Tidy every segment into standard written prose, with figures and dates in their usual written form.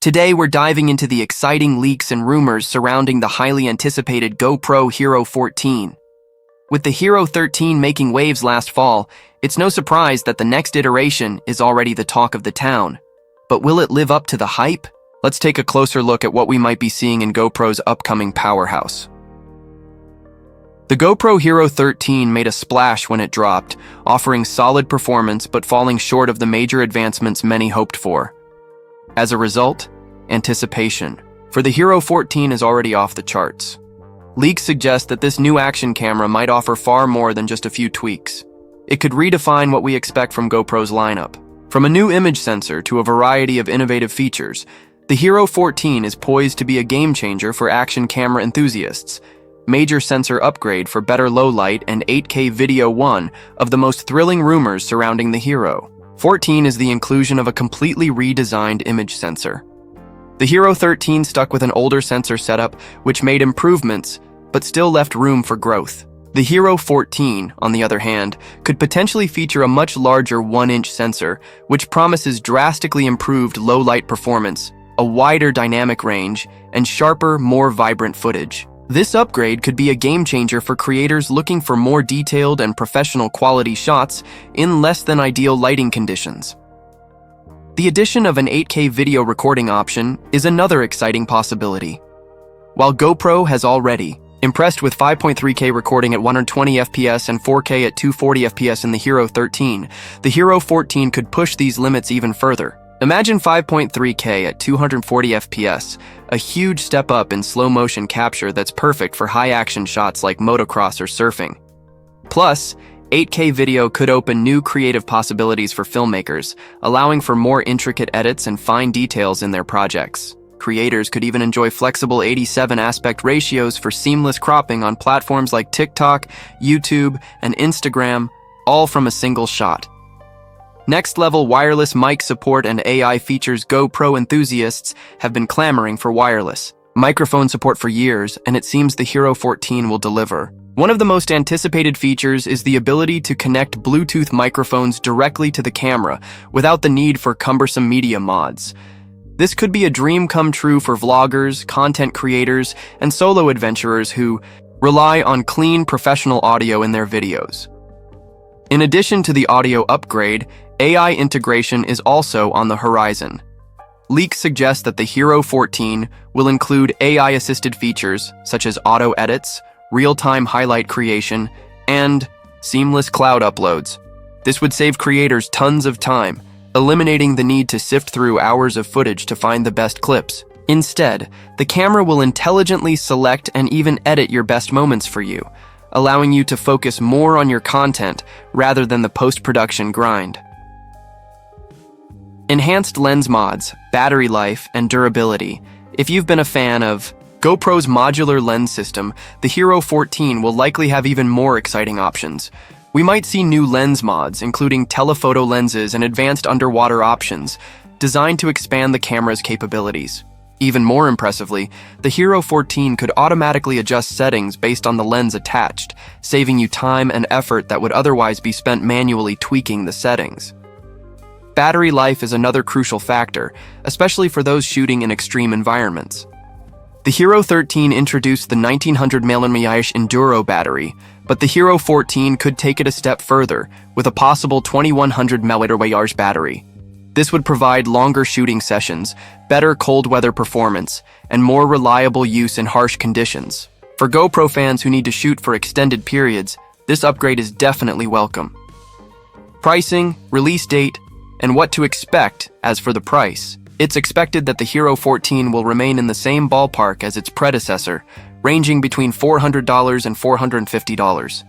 Today we're diving into the exciting leaks and rumors surrounding the highly anticipated GoPro Hero 14. With the Hero 13 making waves last fall, it's no surprise that the next iteration is already the talk of the town. But will it live up to the hype? Let's take a closer look at what we might be seeing in GoPro's upcoming powerhouse. The GoPro Hero 13 made a splash when it dropped, offering solid performance but falling short of the major advancements many hoped for. As a result, anticipation for the Hero 14 is already off the charts. Leaks suggest that this new action camera might offer far more than just a few tweaks. It could redefine what we expect from GoPro's lineup. From a new image sensor to a variety of innovative features, the Hero 14 is poised to be a game changer for action camera enthusiasts. Major sensor upgrade for better low light and 8K video. One of the most thrilling rumors surrounding the Hero 14 is the inclusion of a completely redesigned image sensor. The Hero 13 stuck with an older sensor setup, which made improvements, but still left room for growth. The Hero 14, on the other hand, could potentially feature a much larger 1-inch sensor, which promises drastically improved low-light performance, a wider dynamic range, and sharper, more vibrant footage. This upgrade could be a game-changer for creators looking for more detailed and professional quality shots in less than ideal lighting conditions. The addition of an 8K video recording option is another exciting possibility. While GoPro has already impressed with 5.3K recording at 120 FPS and 4K at 240 FPS in the Hero 13, the Hero 14 could push these limits even further. Imagine 5.3K at 240 FPS, a huge step up in slow-motion capture that's perfect for high-action shots like motocross or surfing. Plus, 8K video could open new creative possibilities for filmmakers, allowing for more intricate edits and fine details in their projects. Creators could even enjoy flexible 87 aspect ratios for seamless cropping on platforms like TikTok, YouTube, and Instagram, all from a single shot. Next-level wireless mic support and AI features. GoPro enthusiasts have been clamoring for wireless microphone support for years, and it seems the Hero 14 will deliver. One of the most anticipated features is the ability to connect Bluetooth microphones directly to the camera without the need for cumbersome media mods. This could be a dream come true for vloggers, content creators, and solo adventurers who rely on clean, professional audio in their videos. In addition to the audio upgrade, AI integration is also on the horizon. Leaks suggest that the Hero 14 will include AI-assisted features such as auto edits, real-time highlight creation, and seamless cloud uploads. This would save creators tons of time, eliminating the need to sift through hours of footage to find the best clips. Instead, the camera will intelligently select and even edit your best moments for you, allowing you to focus more on your content rather than the post-production grind. Enhanced lens mods, battery life, and durability. If you've been a fan of GoPro's modular lens system, the Hero 14 will likely have even more exciting options. We might see new lens mods, including telephoto lenses and advanced underwater options, designed to expand the camera's capabilities. Even more impressively, the Hero 14 could automatically adjust settings based on the lens attached, saving you time and effort that would otherwise be spent manually tweaking the settings. Battery life is another crucial factor, especially for those shooting in extreme environments. The Hero 13 introduced the 1900 mAh Enduro battery, but the Hero 14 could take it a step further with a possible 2100 mAh battery. This would provide longer shooting sessions, better cold weather performance, and more reliable use in harsh conditions. For GoPro fans who need to shoot for extended periods, this upgrade is definitely welcome. Pricing, release date, and what to expect. As for the price, it's expected that the Hero 14 will remain in the same ballpark as its predecessor, ranging between $400 and $450.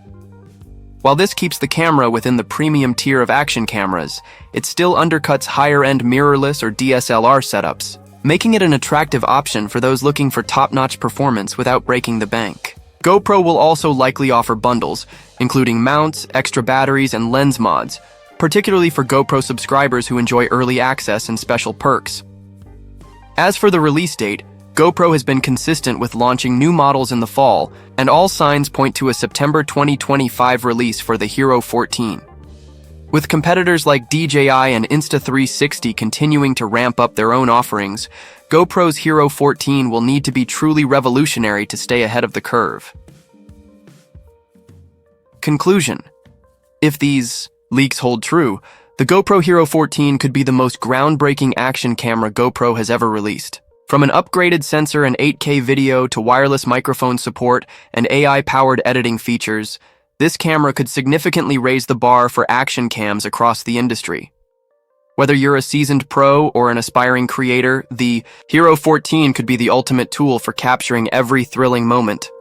While this keeps the camera within the premium tier of action cameras, it still undercuts higher-end mirrorless or DSLR setups, making it an attractive option for those looking for top-notch performance without breaking the bank. GoPro will also likely offer bundles, including mounts, extra batteries, and lens mods, particularly for GoPro subscribers who enjoy early access and special perks. As for the release date, GoPro has been consistent with launching new models in the fall, and all signs point to a September 2025 release for the Hero 14. With competitors like DJI and Insta360 continuing to ramp up their own offerings, GoPro's Hero 14 will need to be truly revolutionary to stay ahead of the curve. Conclusion: if these leaks hold true, the GoPro Hero 14 could be the most groundbreaking action camera GoPro has ever released. From an upgraded sensor and 8K video to wireless microphone support and AI-powered editing features, this camera could significantly raise the bar for action cams across the industry. Whether you're a seasoned pro or an aspiring creator, the Hero 14 could be the ultimate tool for capturing every thrilling moment.